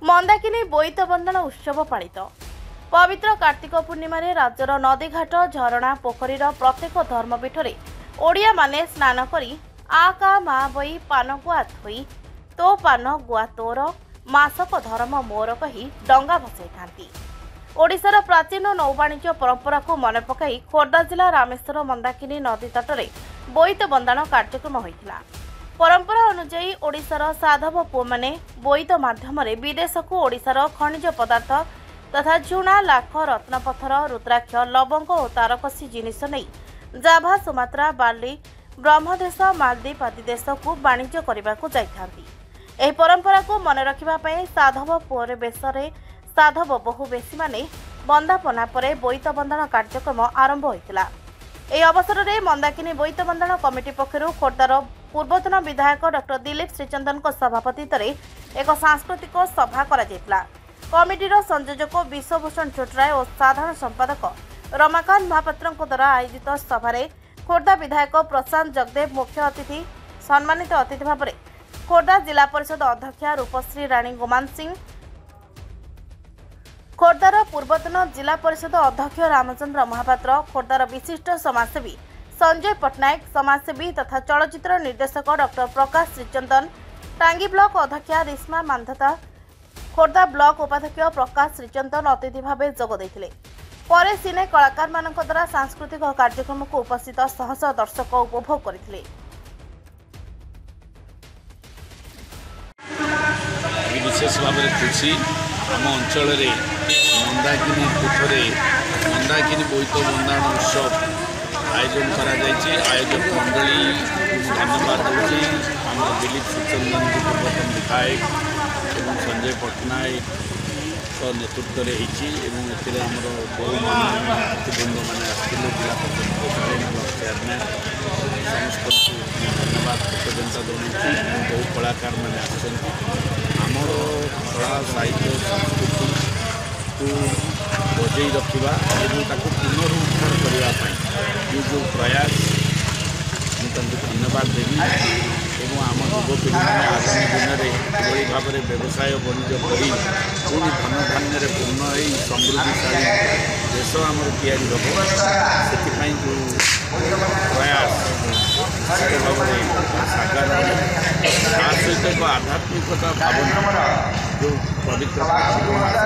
मंदाकिनी बोईत बंदन उत्सव पालित। पवित्र कार्तिक पूर्णिमा राज्यर नदीघाट झरणा पोखरीर प्रत्येक धर्मपीठ में ओडिया माने स्नान करी आ का मा बई पान गुआ थोई तो पान गुआ तोर मासक धर्म मोर कही डंगा भसाई था। ओडिशार प्राचीन नौवाणिज्य परंपरा को मन पकाई खोर्धा जिला रामेश्वर मंदाकिनी नदी तटरे बोईत बंदाण कार्यक्रम होइथिला। परंपरा अनुसार ओडिशार साधव पुओ माने बोईत माध्यम विदेश को ओडिशार खनिज पदार्थ तथा झुणा लाख रत्नपथर रुद्राक्ष लवंग और तारकसी जिनिस नहीं जाभा सुमात्रा बाली ब्रह्मदेश मालदीप आदि देश को वाणिज्य करने को जाइथांती। एही परंपरा को मन रखिबा पई साधव पुओर बेसरे साधव बहु बेसी माने बंदापना पर बोईत बंधन कार्यक्रम आरंभ होइतिला। एही अवसर में मंदाकिनी बोईत बंधन कमिटी पक्षर खोर्धार पूर्वतन विधायक डॉ दिलीप श्रीचंदन सभापतित्व एक सांस्कृतिक सभा करा जायतिला। कमिटीर संयोजक विश्वभूषण चोटराय और साधारण संपादक रमाकांत महापात्र द्वारा आयोजित सभारे खोर्धा विधायक प्रशांत जगदेव मुख्य अतिथि सम्मानित अतिथि भाव में खोर्धा जिला परिषद अध्यक्षा रूपश्री राणी गोमान सिंह, खोर्धार पूर्वतन जिला परिषद अध्यक्ष रामचंद्र महापात्र, खोर्धार विशिष्ट समाजसेवी संजय पट्टनायक, समाजसेवी तथा चलचित्र निर्देशक डॉ प्रकाश श्रीचंदन, टांगी ब्लॉक अध्यक्षा रिश्मा मांधता, खोर्धा ब्लॉक उपाध्यक्ष प्रकाश श्रीचंदन अतिथि भाव जोग देथिले। परे सिने कलाकार मानक द्वारा सांस्कृतिक कार्यक्रम को उपस्थित शह शह दर्शक उपभोग करथिले। विशेष भाव में खुशी आम अंचल मंदाकिनी पीठरे मंदाकिनी बोईत बंदाण उत्सव आयोजन करा जायछि। आयोजक मंडली धन्यवाद दूसरी आम दिलीप श्रीचंदन जी पूर्वतन विधायक और संजय पट्टनायक नेतृत्व में आमर बहु मातृवृंद मैंने आसते जिला परिषद ब्लॉक चेयरमैन समस्त धन्यवाद कृतज्ञता जन बहु कलाकार मैंने आमर कला साहित्य संस्कृति को बजई रखा और पुनरुद्धार करने जो प्रयास मुझे धन्यवाद देवी और आम युवपीढ़ी मैंने आगामी दिन में भाव में व्यवसाय वाणिज्य कर पुणी धन धान्य पूर्ण हो समृद्धिशाली देश आमर तैयारी हम से जो प्रयास भाव में साकार ता सहित एक आध्यात्मिकता भावना जो पवित्र कार्तिक मास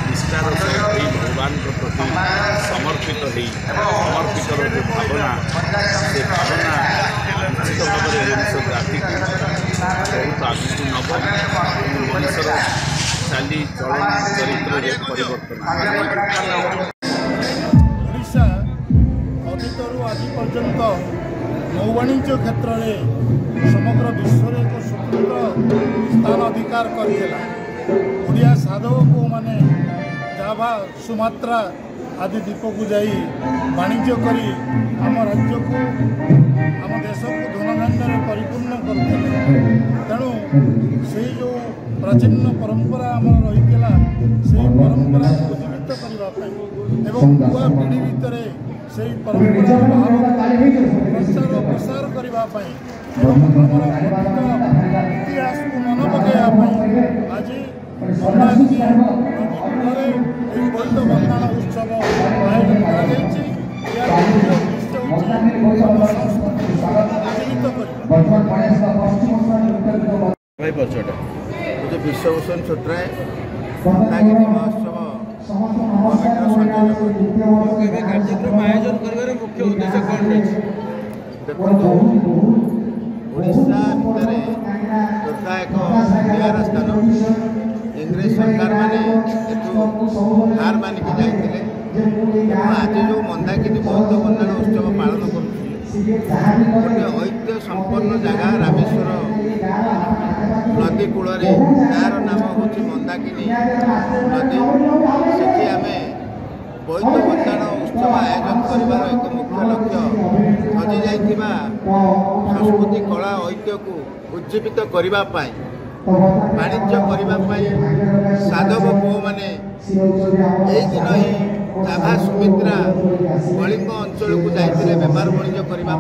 निष्ठार सहित भगवान के प्रति समर्पित जो भावना से भावना निश्चित भाव में मनुष्य जाति को बहुत आगे नब मनुष्यर चाली चलन चरित्र परिवर्तन। ओडिशा अतीतरू आज पर्यंत नौवाणिज्य क्षेत्र में समग्र विश्व एक स्वतंत्र स्थान अधिकार करथिला। ओडिया साधव पुओ माने जाभा सुमात्रा आदि द्वीप को जाई वाणिज्य करी आम राज्य को आम देश को धनधान्य परिपूर्ण करथिले। तेणु से जो प्राचीन परंपरा आम रही से परंपरा को जीवित करने एवं युवा पीढ़ी भितर से परंपरा प्रचार प्रसार करने इतिहास को मन पकड़ापी आज बोईत बंदाण उत्सव आयोजन कर विश्वभूषण चोटराय मंदाकिनी महोत्सव कार्यक्रम आयोजन कर मुख्य उद्देश्य कौन रही देखो ओडिशा भितर खोर्धा एक बिहार स्थान इंग्रेज सरकार मैंने हार मानिक जाते आज जो मंदाकिनी बोईत बंदाण उत्सव पालन कर गोटे ऐतिह्य संपन्न जगह रामेश्वर नदी कूल तार नाम हूँ मंदाकिनी नदी से आम बोईत बंदाण उत्सव आयोजन कर एक मुख्य लक्ष्य हजि जाइथिबा संस्कृति कला ऐतिह्य को उज्जीवित करने वाणिज्य करने साधव पुओ मैंने यही दिन ही जाभा सुमित्रा कलिंग अंचल को जाते बेपार वाणिज्य करने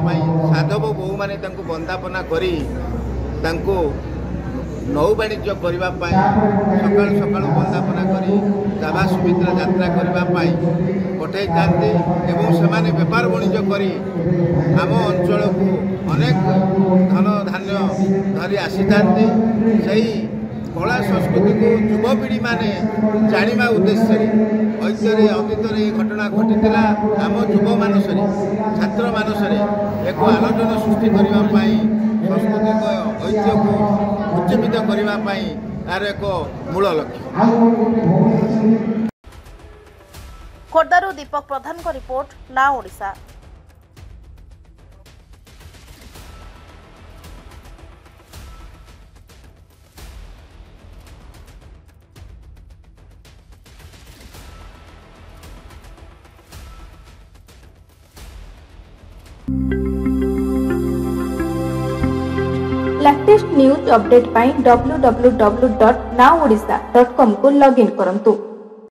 साधव बहु मैंने बंदापना करी ନୌ ବାଣିଜ୍ୟ କରିବା ପାଇଁ ସକାଳୁ ସକାଳୁ ବନ୍ଦାପନା କରି ଜାଭା ସୁମିତ୍ରା ଯାତ୍ରା କରିବା ପାଇଁ ପଠାଇଥାନ୍ତି ଏବଂ ସେମାନେ ବେପାର ବାଣିଜ୍ୟ କରି ଆମ ଅଞ୍ଚଳକୁ ଅନେକ ଧନ ଧାନ୍ୟ ଧରି ଆସିଥାନ୍ତି। ସେହି କଳା ସଂସ୍କୃତିକୁ ଯୁବପିଢ଼ିମାନେ ଜାଣିବା ଉଦ୍ଦେଶ୍ୟରେ ଐତିହ୍ୟରେ ଅତୀତରେ ଏ ଘଟଣା ଘଟିଥିଲା। ଆମ ଯୁବମାନସରେ ଛାତ୍ରମାନସରେ ଏକ ଆଲୋଚନା ସୃଷ୍ଟି କରିବା ପାଇଁ ସାଂସ୍କୃତିକ ଐତିହ୍ୟକୁ ଉଜ୍ଜୀବିତ କରିବା ପାଇଁ ଏହାର ଏକ ମୂଳ ଲକ୍ଷ୍ୟ। ଖୋର୍ଦ୍ଧାରୁ ଦୀପକ ପ୍ରଧାନଙ୍କ ରିପୋର୍ଟ, ନାଁ ଓଡ଼ିଶା। लेटेस्ट न्यूज अपडेट पाई www.nowodisha.com को लॉगिन करंतु।